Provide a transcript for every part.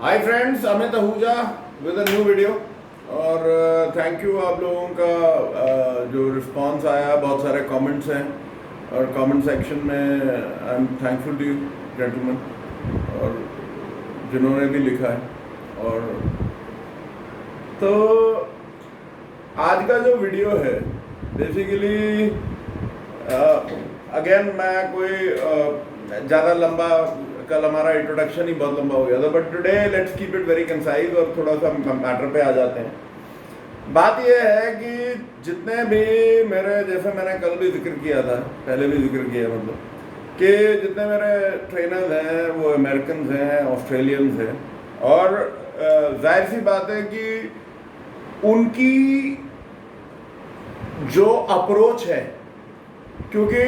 Hi friends, Amit Ahuja with a new video. और thank you आप लोगों का जो रिस्पांस आया, बहुत सारे कमेंट्स हैं और कमेंट सेक्शन में I am thankful to you gentleman, और जिन्होंने भी लिखा है। और तो आज का जो वीडियो है बेसिकली अगेन मैं कोई ज़्यादा लंबा, कल हमारा इंट्रोडक्शन ही बहुत लंबा हो गया था, but today let's keep it very concise और थोड़ा सा मैटर पे आ जाते हैं। बात यह है कि जितने भी मेरे, जैसे मैंने कल भी जिक्र किया था, पहले भी जिक्र किया, मतलब कि जितने मेरे ट्रेनर्स हैं वो अमेरिकन हैं, ऑस्ट्रेलियंस हैं, और जाहिर सी बात है कि उनकी जो अप्रोच है, क्योंकि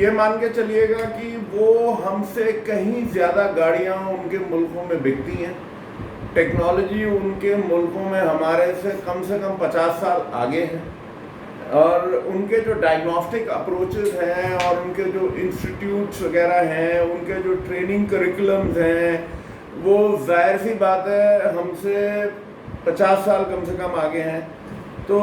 ये मान के चलिएगा कि वो हमसे कहीं ज़्यादा गाड़ियाँ उनके मुल्कों में बिकती हैं, टेक्नोलॉजी उनके मुल्कों में हमारे से कम 50 साल आगे है, और उनके जो डायग्नोस्टिक अप्रोचेस हैं और उनके जो इंस्टीट्यूट्स वगैरह हैं, उनके जो ट्रेनिंग करिकुलम्स हैं, वो जाहिर सी बात है हमसे 50 साल कम से कम आगे हैं। तो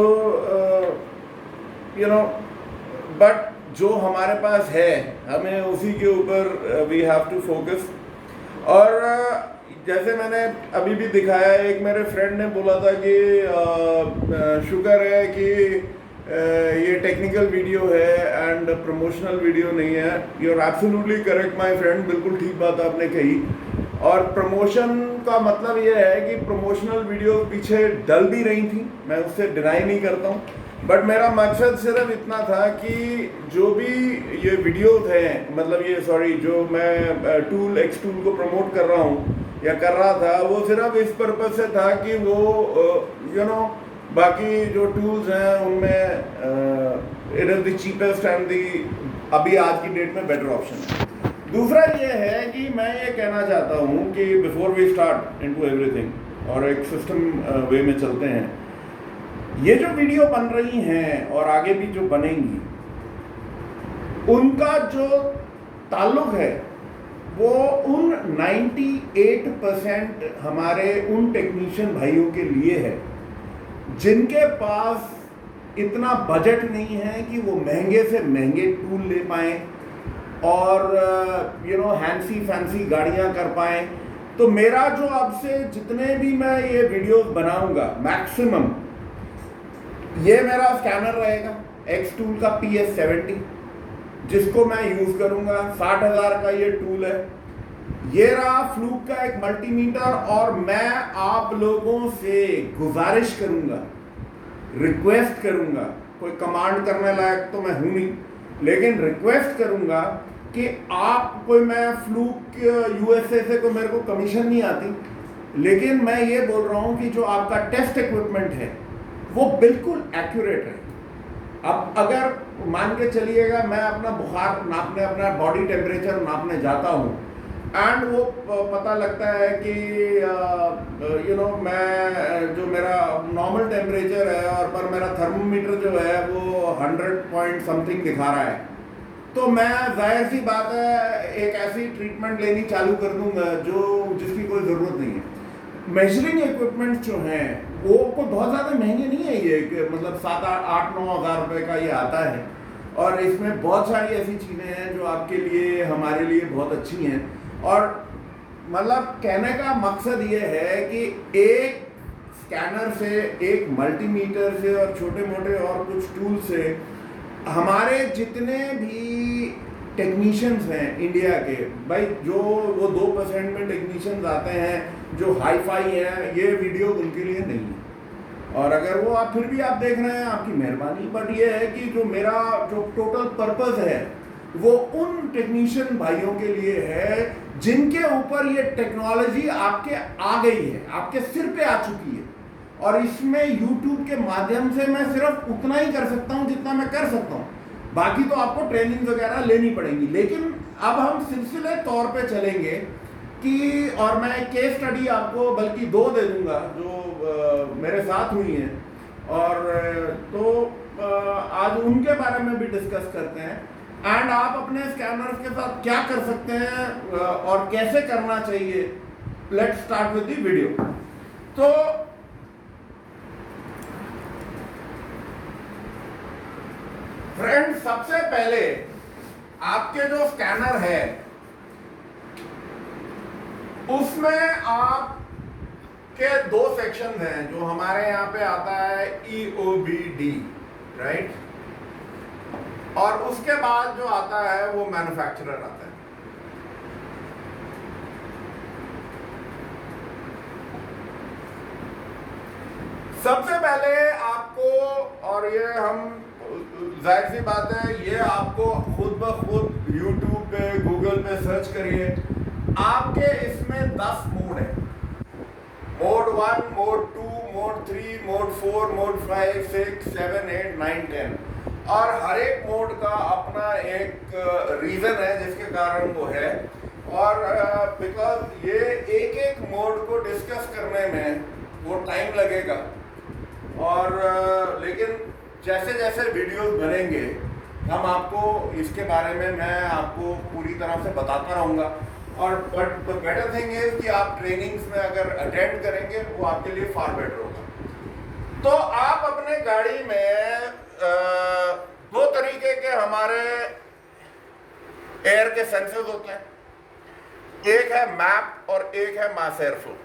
बट जो हमारे पास है हमें उसी के ऊपर वी हैव टू फोकस। और जैसे मैंने अभी भी दिखाया, एक मेरे फ्रेंड ने बोला था कि शुक्र है कि ये टेक्निकल वीडियो है एंड प्रमोशनल वीडियो नहीं है। You are absolutely correct my friend, बिल्कुल ठीक बात आपने कही। और प्रमोशन का मतलब ये है कि प्रमोशनल वीडियो पीछे डल भी रही थी, मैं उससे डिनाई नहीं करता हूँ, बट मेरा मकसद सिर्फ इतना था कि जो भी ये वीडियोस हैं, मतलब ये जो मैं टूल एक्स टूल को प्रमोट कर रहा हूँ या कर रहा था, वो सिर्फ इस पर्पज से था कि वो बाकी जो टूल्स हैं उनमें it is the cheapest and the अभी आज की डेट में बेटर ऑप्शन है। दूसरा ये है कि मैं ये कहना चाहता हूँ कि before we start into everything और एक सिस्टम वे में चलते हैं, ये जो वीडियो बन रही हैं और आगे भी जो बनेंगी, उनका जो ताल्लुक है वो उन 98% हमारे उन टेक्नीशियन भाइयों के लिए है जिनके पास इतना बजट नहीं है कि वो महंगे से महंगे टूल ले पाएं और हैंसी फैंसी गाड़ियां कर पाएं। तो मेरा जो आपसे जितने भी मैं ये वीडियोस बनाऊंगा, मैक्सिमम ये मेरा स्कैनर रहेगा एक्स टूल का PS70, जिसको मैं यूज करूंगा। 60,000 का ये टूल है। ये रहा फ्लूक का एक मल्टीमीटर, और मैं आप लोगों से गुजारिश करूंगा, रिक्वेस्ट करूंगा, कोई कमांड करने लायक तो मैं हूं नहीं, लेकिन रिक्वेस्ट करूंगा कि आप कोई, मैं फ्लूक USA से कोई मेरे को कमीशन नहीं आती, लेकिन मैं ये बोल रहा हूं कि जो आपका टेस्ट इक्विपमेंट है वो बिल्कुल एक्यूरेट है। अब अगर मान के चलिएगा मैं अपना बुखार नापने, अपना बॉडी टेम्परेचर नापने जाता हूँ एंड वो पता लगता है कि मैं जो मेरा नॉर्मल टेम्परेचर है और पर मेरा थर्मोमीटर जो है वो 100 पॉइंट समथिंग दिखा रहा है, तो मैं जाहिर सी बात है एक ऐसी ट्रीटमेंट लेनी चालू कर दूंगा जिसकी कोई ज़रूरत नहीं है। मेजरिंग इक्विपमेंट जो हैं वो कोई बहुत ज़्यादा महंगे नहीं है, ये मतलब 7-8-9 हज़ार रुपये का ये आता है, और इसमें बहुत सारी ऐसी चीज़ें हैं जो आपके लिए, हमारे लिए बहुत अच्छी हैं। और मतलब कहने का मकसद ये है कि एक स्कैनर से, एक मल्टीमीटर से और छोटे मोटे और कुछ टूल से हमारे जितने भी टेक्नीशियंस हैं इंडिया के, भाई जो वो 2% में टेक्नीशियंस आते हैं जो हाई फाई हैं, ये वीडियो उनके लिए नहीं है। और अगर वो आप फिर भी आप देख रहे हैं, आपकी मेहरबानी, बट ये है कि जो मेरा जो टोटल पर्पस है वो उन टेक्नीशियन भाइयों के लिए है जिनके ऊपर ये टेक्नोलॉजी आपके आ गई है, आपके सिर पे आ चुकी है। और इसमें YouTube के माध्यम से मैं सिर्फ उतना ही कर सकता हूँ जितना मैं कर सकता हूँ, बाकी तो आपको ट्रेनिंग वगैरह लेनी पड़ेगी। लेकिन अब हम सिलसिले तौर पे चलेंगे कि, और मैं केस स्टडी आपको बल्कि 2 दे दूंगा जो मेरे साथ हुई हैं, और तो आज उनके बारे में भी डिस्कस करते हैं। आप अपने स्कैनर्स के साथ क्या कर सकते हैं और कैसे करना चाहिए, let's start with the video. तो फ्रेंड्स, सबसे पहले आपके जो स्कैनर है उसमें आपके दो सेक्शन हैं जो हमारे यहां पे आता है EOBD, राइट, और उसके बाद जो आता है वो मैन्युफैक्चरर आता है। सबसे पहले आपको, और ये हम जाहिर सी बात है, ये आपको खुद ब खुद YouTube पे गूगल पे सर्च करिए, आपके इसमें 10 मोड है। Mode 1, mode 2, mode 3, mode 4, mode 5, 6, 7, 8, 9, 10, और हर एक मोड का अपना एक रीजन है जिसके कारण वो है। और बिकॉज ये एक एक मोड को डिस्कस करने में वो टाइम लगेगा, और लेकिन जैसे जैसे वीडियोस बनेंगे हम आपको इसके बारे में, मैं आपको पूरी तरह से बताता रहूँगा। और but the better thing is कि आप ट्रेनिंग्स में अगर अटेंड करेंगे वो आपके लिए फार बेटर होगा। तो आप अपने गाड़ी में दो तरीके के हमारे एयर के सेंसर्स होते हैं, एक है मैप और एक है mass air flow.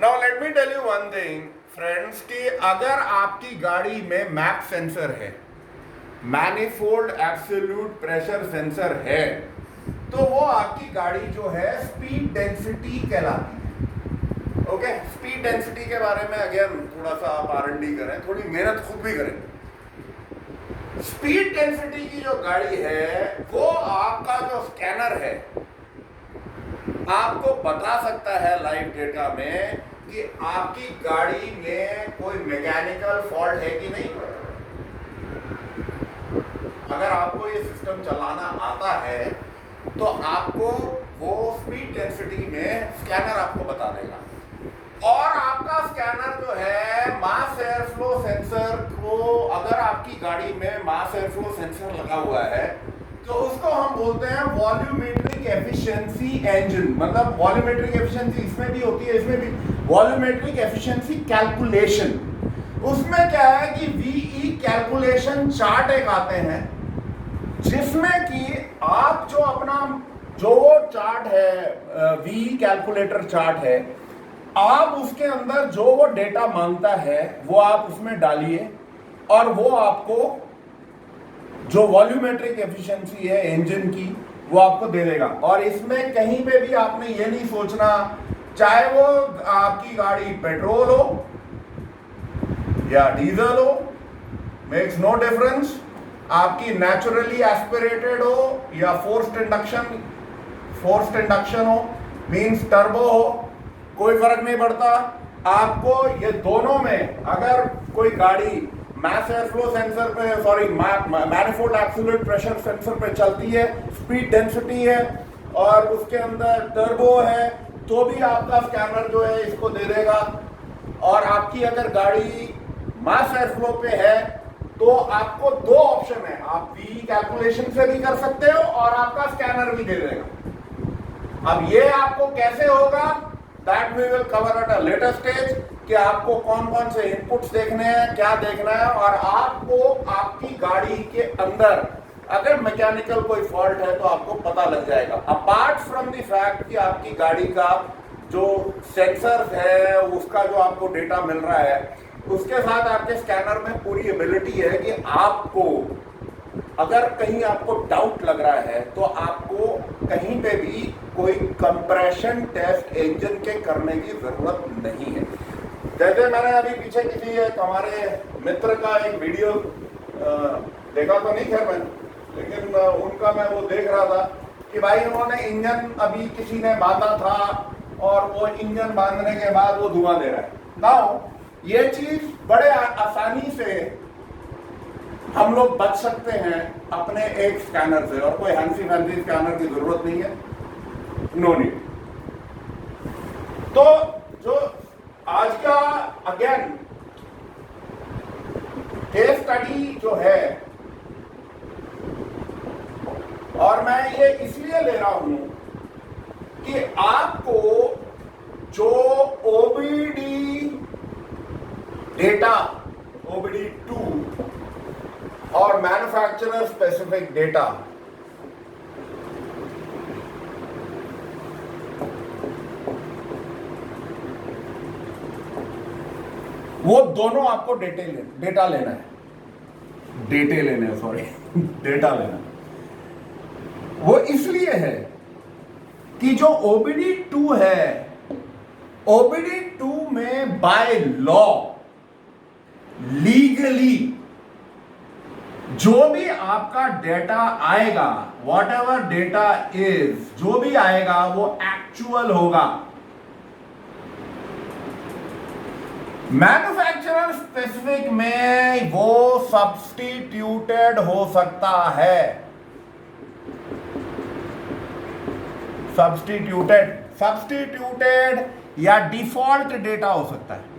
Now let me tell you one thing friends, कि अगर आपकी गाड़ी में मैप सेंसर है, मैनिफोल्ड एब्सोल्यूट प्रेशर सेंसर है, तो वो आपकी गाड़ी जो है स्पीड डेंसिटी कहलाती है। ओके, स्पीड डेंसिटी के बारे में अगेन थोड़ा सा आप R&D करें, थोड़ी मेहनत खुद भी करें। स्पीड डेंसिटी की जो गाड़ी है वो आपका जो स्कैनर है आपको बता सकता है लाइव डेटा में कि आपकी गाड़ी में कोई मैकेनिकल फॉल्ट है कि नहीं। अगर आपको ये सिस्टम चलाना आता है तो आपको वो स्पीड डेंसिटी में स्कैनर आपको बता देगा। और आपका स्कैनर जो है मास एयर फ्लो सेंसर को, अगर आपकी गाड़ी में मास एयर फ्लो सेंसर लगा हुआ है तो उसको हम बोलते हैं वॉल्यूमेट्रिक एफिशिएंसी इंजन। मतलब वॉल्यूमेट्रिक एफिशिएंसी इसमें भी होती है, इसमें भी वॉल्यूमेट्रिक एफिशिएंसी कैलकुलेशन। उसमें क्या है कि VE कैलकुलेशन चार्ट एक आते हैं जिसमें कि आप जो अपना जो चार्ट है VE कैलकुलेटर चार्ट है, आप उसके अंदर जो वो डेटा मांगता है वो आप उसमें डालिए और वो आपको जो वॉल्यूमेट्रिक एफिशिएंसी है इंजन की वो आपको दे देगा। और इसमें कहीं पे भी आपने ये नहीं सोचना, चाहे वो आपकी गाड़ी पेट्रोल हो या डीजल हो, मेक्स नो डिफरेंस, आपकी नेचुरली एस्पिरेटेड हो या फोर्स्ड इंडक्शन हो, मींस टर्बो हो, कोई फर्क नहीं पड़ता। आपको ये दोनों में अगर कोई गाड़ी मास एयर फ्लो सेंसर पे, sorry manifold absolute pressure sensor पे चलती है, स्पीड डेंसिटी है और उसके अंदर टर्बो है, तो भी आपका स्कैनर जो है इसको दे देगा। और आपकी अगर गाड़ी मास एयर फ्लो पे है तो आपको दो ऑप्शन है, आप VE कैलकुलेशन से भी कर सकते हो और आपका स्कैनर भी दे देगा। अब ये आपको कैसे होगा, that we will cover at a later stage, कि आपको कौन कौन से इनपुट्स देखने हैं, क्या देखना है, और आपको आपकी गाड़ी के अंदर अगर मैकेनिकल कोई फॉल्ट है तो आपको पता लग जाएगा। अपार्ट फ्रॉम द फैक्ट कि आपकी गाड़ी का जो सेंसर है उसका जो आपको डेटा मिल रहा है, उसके साथ आपके स्कैनर में पूरी एबिलिटी है कि आपको अगर कहीं आपको डाउट लग रहा है तो आपको कहीं पे भी कोई कंप्रेशन टेस्ट इंजन के करने की जरूरत नहीं है। जैसे मैंने अभी पीछे किसी एक हमारे मित्र का एक वीडियो देखा तो नहीं खैर मैं, लेकिन उनका मैं वो देख रहा था कि भाई उन्होंने इंजन अभी किसी ने बांधा था और वो इंजन बांधने के बाद वो धुआं दे रहा है। नाउ ये चीज बड़े आसानी से हम लोग बच सकते हैं अपने एक स्कैनर से, और कोई फैंसी स्कैनर की जरूरत नहीं है, नो नीड। तो जो आज का अगेन केस स्टडी जो है, और मैं ये इसलिए ले रहा हूं कि आपको जो ओबीडी डेटा, ओबीडी 2 और मैन्युफैक्चरर स्पेसिफिक डेटा, वो दोनों आपको डेटा लेना है, डेटा लेना है। वो इसलिए है कि जो ओबीडी 2 है, ओबीडी 2 में बाय लॉ लीगली जो भी आपका डेटा आएगा, वॉट एवर डेटा इज, जो भी आएगा वो एक्चुअल होगा। मैन्युफैक्चरर स्पेसिफिक में वो सब्स्टिट्यूटेड हो सकता है, सब्स्टिट्यूटेड या डिफॉल्ट डेटा हो सकता है।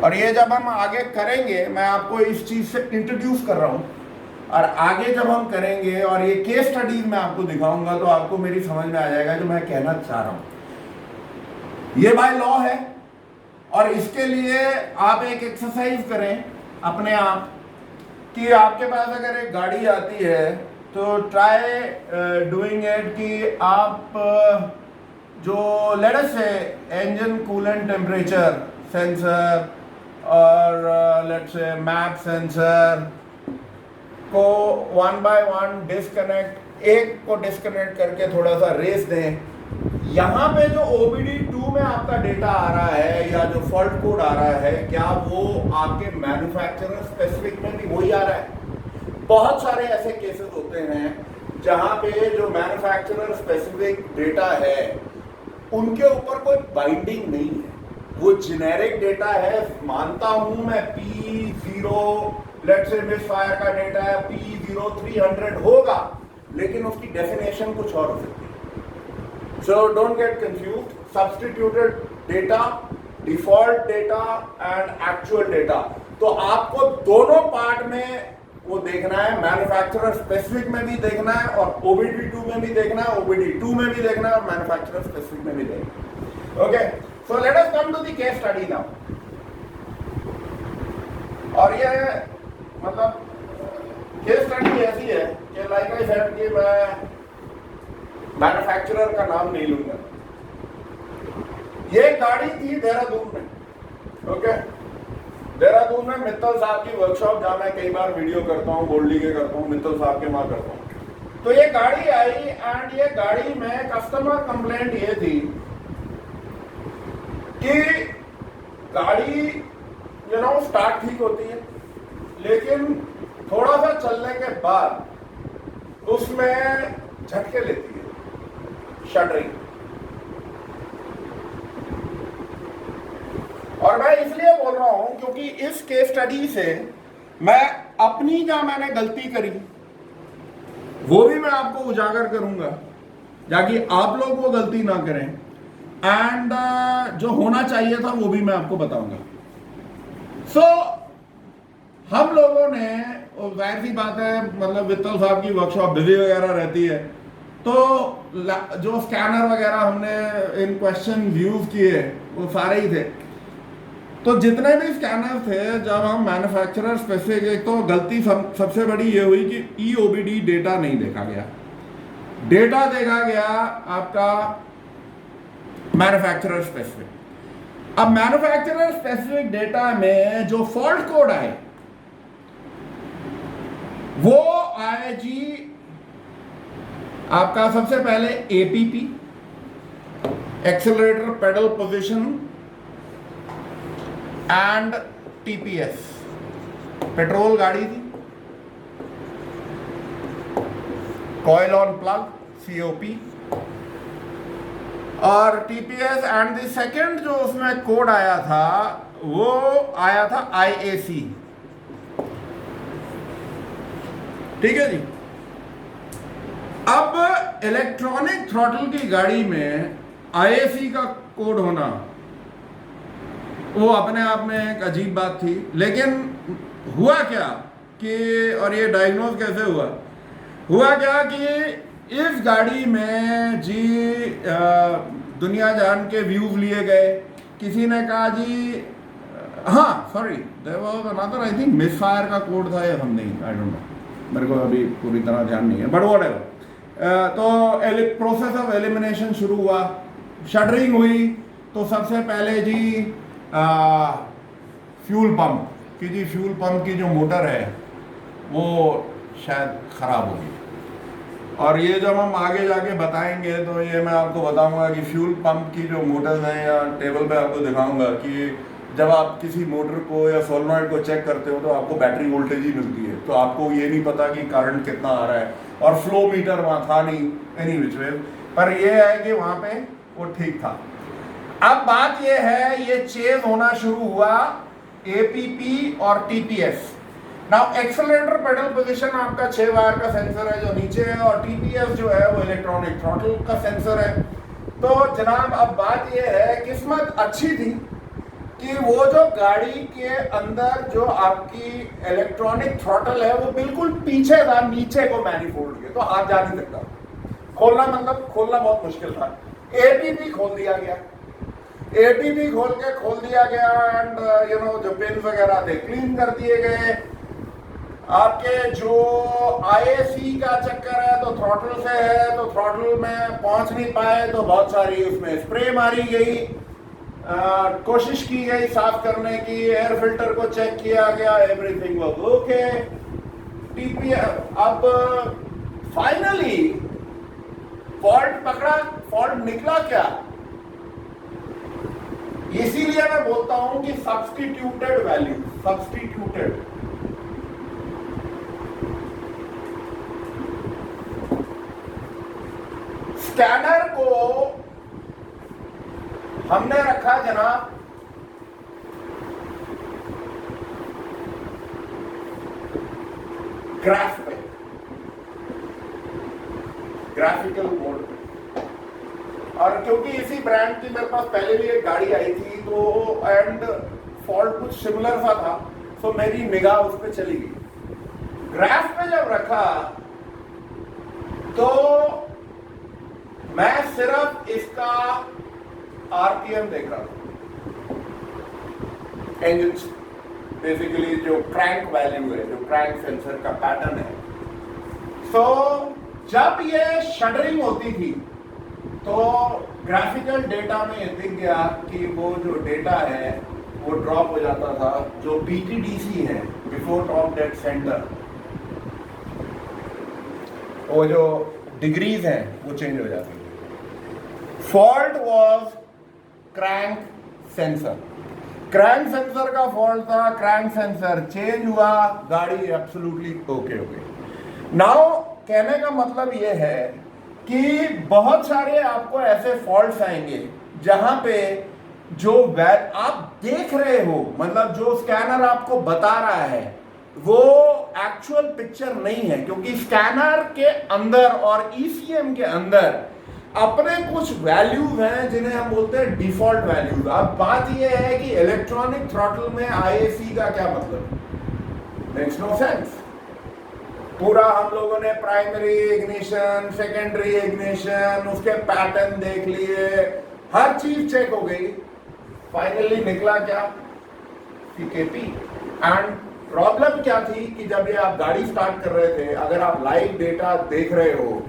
और ये जब हम आगे करेंगे, मैं आपको इस चीज से इंट्रोड्यूस कर रहा हूं, और आगे जब हम करेंगे और ये केस स्टडीज में आपको दिखाऊंगा तो आपको मेरी समझ में आ जाएगा जो मैं कहना चाह रहा हूं। ये बाय लॉ है, और इसके लिए आप एक एक्सरसाइज करें अपने आप कि आपके पास अगर एक गाड़ी आती है तो ट्राई डूइंग इट कि आप जो लेट अस से इंजन कूलेंट टेम्परेचर सेंसर और लेट्स से मैप सेंसर को वन बाय वन डिस्कनेक्ट, एक को डिस्कनेक्ट करके थोड़ा सा रेस दें। यहां पे जो ओबीडी 2 में आपका डेटा आ रहा है या जो फॉल्ट कोड आ रहा है, क्या वो आपके मैन्युफैक्चरर स्पेसिफिक में भी वही आ रहा है? बहुत सारे ऐसे केसेस होते हैं जहां पे जो मैन्युफैक्चरर स्पेसिफिक डेटा है उनके ऊपर कोई बाइंडिंग नहीं है, वो जेनेरिक डेटा है। मानता हूं मैं P0 लेट्स से मिसफायर का डेटा है, P0 300 होगा, लेकिन उसकी डेफिनेशन कुछ और हो सकती है। So don't get confused. Substituted data, default data and actual data. तो आपको दोनों पार्ट में वो देखना है, मैन्युफैक्चरर स्पेसिफिक में भी देखना है और ओबीडी 2 में भी देखना है, ओबीडी 2 में भी देखना है और मैन्युफैक्चरर स्पेसिफिक में भी देखना है। Okay, so let us come to the case study now. और ये मतलब केस स्टडी ऐसी है कि लाइक आई सेड कि मैं मैन्युफैक्चरर का नाम नहीं लूंगा। ये गाड़ी थी देहरादून में, ओके, देहरादून में मित्तल साहब की वर्कशॉप, जहां मैं कई बार वीडियो करता हूँ, गोल्डी के करता हूँ, मित्तल साहब के वहां करता हूँ। तो ये गाड़ी आई एंड ये गाड़ी में कस्टमर कंप्लेंट ये थी कि गाड़ी स्टार्ट ठीक होती है, लेकिन थोड़ा सा चलने के बाद उसमें झटके लेती है, शटरिंग। और मैं इसलिए बोल रहा हूं क्योंकि इस केस स्टडी से मैं अपनी जहां मैंने गलती करी वो भी मैं आपको उजागर करूंगा, ताकि आप लोग वो गलती ना करें, एंड जो होना चाहिए था वो भी मैं आपको बताऊंगा। सो हम लोगों ने, जाहिर सी बात है, मतलब मित्तल साहब की वर्कशॉप बिजी वगैरह रहती है, तो जो स्कैनर वगैरह हमने इन क्वेश्चन यूज किए वो सारे ही थे। तो जितने भी स्कैनर थे, जब हम मैन्युफैक्चरर स्पेसिफिक, एक तो गलती सबसे बड़ी ये हुई कि ईओबीडी डेटा नहीं देखा गया, डेटा देखा गया आपका मैन्युफैक्चरर स्पेसिफिक। अब मैन्युफैक्चरर स्पेसिफिक डेटा में जो फॉल्ट कोड आए वो आए जी आपका सबसे पहले APP, accelerator pedal position, and TPS. Petrol गाड़ी थी, कॉइल ऑन प्लग, सीओपी, और टीपीएस, एंड द सेकंड जो उसमें कोड आया था वो आया था आईएसी। ठीक है जी। अब इलेक्ट्रॉनिक थ्रॉटल की गाड़ी में आईएसी का कोड होना वो अपने आप में एक अजीब बात थी, लेकिन हुआ क्या कि, और ये डायग्नोज कैसे हुआ क्या कि इस गाड़ी में जी दुनिया जान के व्यूज लिए गए। किसी ने कहा जी, हाँ sorry, there was another, I think misfire का कोड था या समथिंग, आई डोंट नो, मेरे को अभी पूरी तरह ध्यान नहीं है, बट व्हाटएवर। तो प्रोसेस ऑफ एलिमिनेशन शुरू हुआ, शटरिंग हुई। तो सबसे पहले जी फ्यूल पंप कि जी फ्यूल पंप की जो मोटर है वो शायद ख़राब होगी। और ये जब हम आगे जाके बताएंगे तो ये मैं आपको बताऊंगा कि फ्यूल पंप की जो मोटर्स हैं, या टेबल पे आपको दिखाऊंगा कि जब आप किसी मोटर को या सोलनॉइड को चेक करते हो तो आपको बैटरी वोल्टेज ही मिलती है, तो आपको ये नहीं पता कि करंट कितना आ रहा है, और फ्लो मीटर वहाँ था नहीं एनी विच वे, पर ये है कि वहाँ पे वो ठीक था। अब बात ये है, ये चेंज होना शुरू हुआ एपीपी और TPS. Now accelerator pedal position आपका 6 वायर का सेंसर है जो नीचे है, और टीपीएस जो है वो इलेक्ट्रॉनिक थ्रॉटल का सेंसर है। तो जनाब अब बात ये है, किस्मत अच्छी थी कि वो जो गाड़ी के अंदर जो आपकी इलेक्ट्रॉनिक थ्रॉटल है वो बिल्कुल पीछे था, नीचे को मैनिफोल्ड के, तो हाथ जा नहीं सकता, खोलना मतलब खोलना बहुत मुश्किल था। एपीपी खोल दिया गया, एपीपी खोल दिया गया, एंड यू नो जो पिन वगैरह थे क्लीन कर दिए गए। आपके जो आईएसी का चक्कर है तो थ्रॉटल से है, तो थ्रॉटल में पहुंच नहीं पाए तो बहुत सारी उसमें स्प्रे मारी गई, कोशिश की गई साफ करने की, एयर फिल्टर को चेक किया गया, एवरीथिंग वाज ओके। टीपीएस अब फाइनली फॉल्ट पकड़ा, फॉल्ट निकला क्या, इसीलिए मैं बोलता हूं कि सब्स्टिट्यूटेड वैल्यू, सब्स्टिट्यूटेड स्कैनर को हमने रखा जनाब ग्राफ पे, ग्राफिकल मोड पे, और क्योंकि इसी ब्रांड की मेरे पास पहले भी एक गाड़ी आई थी तो एंड फॉल्ट कुछ सिमिलर सा था, तो मेरी निगाह उस पर चली गई। ग्राफ पे जब रखा तो मैं सिर्फ इसका आरपीएम देख रहा था, इंजन बेसिकली जो क्रैंक वैल्यू है, जो क्रैंक सेंसर का पैटर्न है। तो जब ये शटरिंग होती थी तो ग्राफिकल डेटा में ये दिख गया कि वो जो डेटा है वो ड्रॉप हो जाता था, जो बीटीडीसी है, बिफोर टॉप डेड सेंटर, वो जो डिग्रीज हैं वो चेंज हो जाती है। Fault was crank sensor, crank sensor का फॉल्ट था, क्रैंक सेंसर चेंज हुआ, गाड़ी एब्सोल्युटली ओके हो गई। नाउ कहने का मतलब ये है कि बहुत सारे आपको ऐसे फॉल्ट्स आएंगे जहां पे जो आप देख रहे हो, मतलब जो स्कैनर आपको बता रहा है वो एक्चुअल पिक्चर नहीं है, क्योंकि स्कैनर के अंदर और ईसीएम के अंदर अपने कुछ वैल्यूज हैं जिन्हें हम बोलते हैं डिफॉल्ट वैल्यूज। अब बात यह है कि इलेक्ट्रॉनिक थ्रॉटल में आईएसी का क्या मतलब, मेक्स नो सेंस। पूरा हम लोगों ने प्राइमरी इग्निशन, सेकेंडरी इग्निशन, उसके पैटर्न देख लिए, हर चीज चेक हो गई, फाइनली निकला क्या, पीकेपी। एंड प्रॉब्लम क्या थी कि जब ये आप गाड़ी स्टार्ट कर रहे थे, अगर आप लाइव डेटा देख रहे हो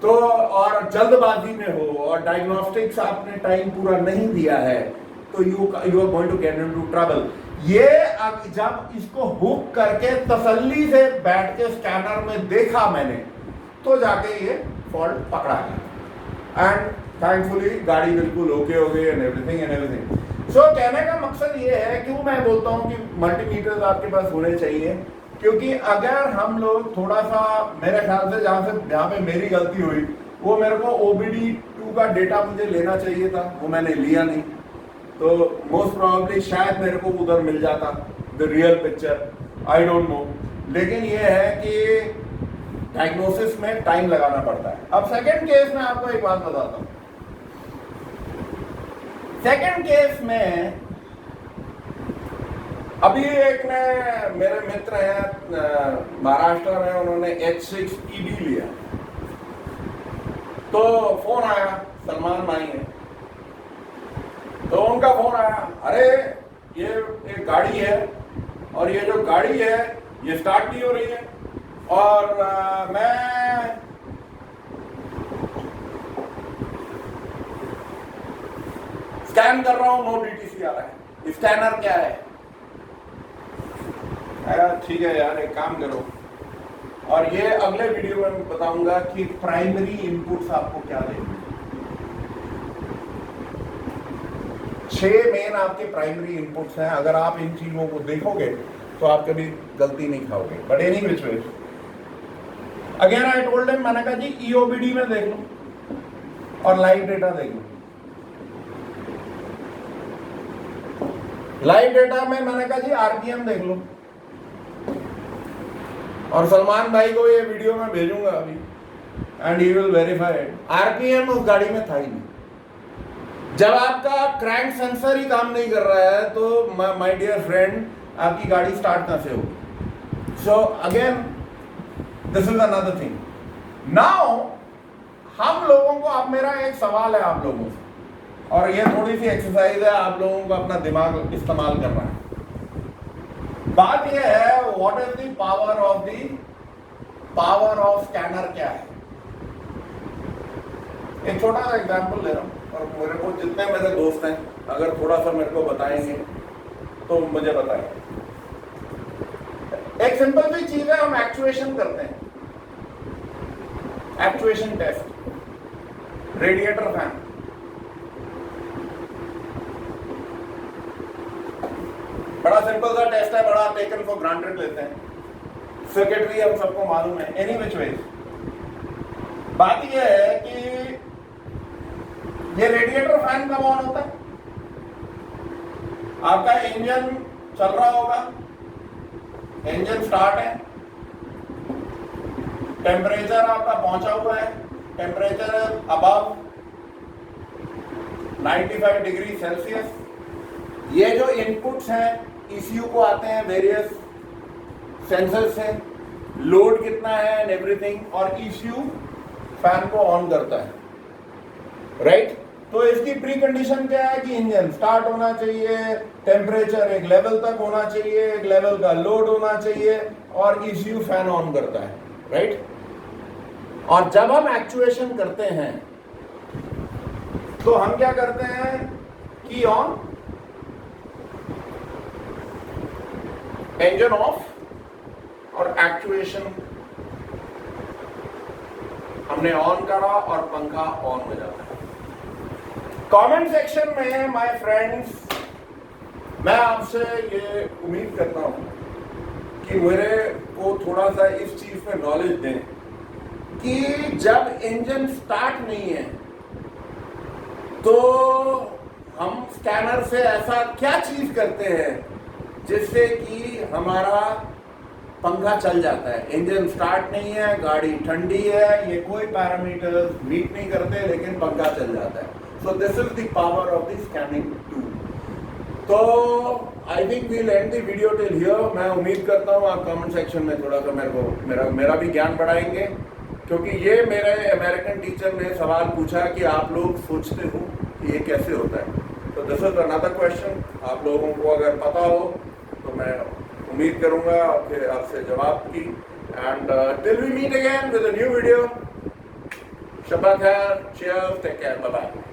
तो, और जल्दबाजी में हो और डायग्नोस्टिक्स आपने टाइम पूरा नहीं दिया है, तो you are going to get into trouble. ये अब जब इसको हुक करके तसल्ली से बैठ के स्कैनर में देखा मैंने, तो जाके ये फॉल्ट पकड़ा गया, एंड थैंकफुली गाड़ी बिल्कुल ओके हो गई, एंड एवरीथिंग। सो कहने का मकसद ये है, क्यों मैं बोलता हूँ कि मल्टीमीटर्स आपके पास होने चाहिए, क्योंकि अगर हम लोग थोड़ा सा, मेरे ख्याल से जहाँ पे मेरी गलती हुई, वो मेरे को OBD2 का डेटा मुझे लेना चाहिए था, वो मैंने लिया नहीं, तो मोस्ट प्रोबेबली शायद मेरे को उधर मिल जाता the real picture, I don't know. लेकिन ये है कि डायग्नोसिस में टाइम लगाना पड़ता है। अब सेकंड केस में आपको एक बात बताता हूँ। सेकंड केस में अभी एक ने, मेरे मित्र हैं महाराष्ट्र में, उन्होंने H6 ED लिया, तो फोन आया, सलमान भाई है, तो उनका फोन आया, अरे ये एक गाड़ी है और ये जो गाड़ी है ये स्टार्ट नहीं हो रही है, और मैं स्कैन कर रहा हूं, नो डीटीसी आ रहा है, स्कैनर क्या है? ठीक है यार, एक काम करो, और ये अगले वीडियो में मैं बताऊंगा कि प्राइमरी इनपुट्स आपको क्या देंगे। 6 मेन आपके प्राइमरी इनपुट्स हैं, अगर आप इन चीजों को देखोगे तो आप कभी गलती नहीं खाओगे। But any which way, again I told him, मैंने कहा जी ईओबीडी में देख लो और लाइव डेटा देख लो। लाइव डेटा में मैंने कहा जी आरपीएम देख लो, और सलमान भाई को ये वीडियो मैं भेजूंगा अभी, and he will verify it. RPM उस गाड़ी में था ही नहीं। जब आपका क्रैंक सेंसर ही काम नहीं कर रहा है तो माय डियर फ्रेंड, आपकी गाड़ी स्टार्ट कहां से होगी? So again this is another thing. Now हम लोगों को, अब मेरा एक सवाल है आप लोगों से, और ये थोड़ी सी एक्सरसाइज है, आप लोगों को अपना दिमाग इस्तेमाल करना है। बात यह है, what is the power of scanner क्या है? एक छोटा सा एग्जांपल ले रहा हूं, और मेरे को जितने मेरे दोस्त हैं अगर थोड़ा सा मेरे को बताएंगे तो मुझे बताएं। एक सिंपल सी चीज है, हम एक्चुएशन करते हैं, एक्चुएशन टेस्ट, रेडिएटर फैन। बड़ा सिंपल सा टेस्ट है, बड़ा टेकन फॉर ग्रांटेड लेते हैं, सर्किटरी हम सबको मालूम है। एनी विच वे, बात यह है कि ये रेडिएटर फैन कब ऑन होता है? आपका इंजन चल रहा होगा, इंजन स्टार्ट है, टेम्परेचर आपका पहुंचा हुआ है, टेम्परेचर अबव 95 डिग्री सेल्सियस। ये जो इनपुट्स हैं ईसीयू को आते हैं वेरियस सेंसर से, लोड कितना है एंड एवरीथिंग, और ईसीयू फैन को ऑन करता है, राइट? तो इसकी प्री कंडीशन क्या है कि इंजन स्टार्ट होना चाहिए, टेम्परेचर एक लेवल तक होना चाहिए, एक लेवल का लोड होना चाहिए, और ईसीयू फैन ऑन करता है, राइट? और जब हम एक्चुएशन करते हैं तो हम क्या करते हैं, की ऑन, इंजन ऑफ, और एक्चुएशन हमने ऑन करा और पंखा ऑन हो जाता है। कमेंट सेक्शन में माय फ्रेंड्स, मैं आपसे ये उम्मीद करता हूं कि मेरे को थोड़ा सा इस चीज पे नॉलेज दें कि जब इंजन स्टार्ट नहीं है तो हम स्कैनर से ऐसा क्या चीज करते हैं जिससे कि हमारा पंखा चल जाता है। इंजन स्टार्ट नहीं है, गाड़ी ठंडी है, ये कोई पैरामीटर्स मीट नहीं करते, लेकिन पंखा चल जाता है। So this is the power of the scanning tool. तो I think we'll end the video till here. मैं उम्मीद करता हूँ आप कमेंट सेक्शन में थोड़ा सा मेरे को मेरा भी ज्ञान बढ़ाएंगे, क्योंकि ये मेरे अमेरिकन टीचर ने सवाल पूछा कि आप लोग सोचते हो कि ये कैसे होता है। तो दिस इज अनदर क्वेश्चन। आप लोगों को अगर पता हो तो मैं उम्मीद करूंगा कि आपसे जवाब की। And till we meet again with a new video, शब्बा खैर, cheers, take care, bye bye.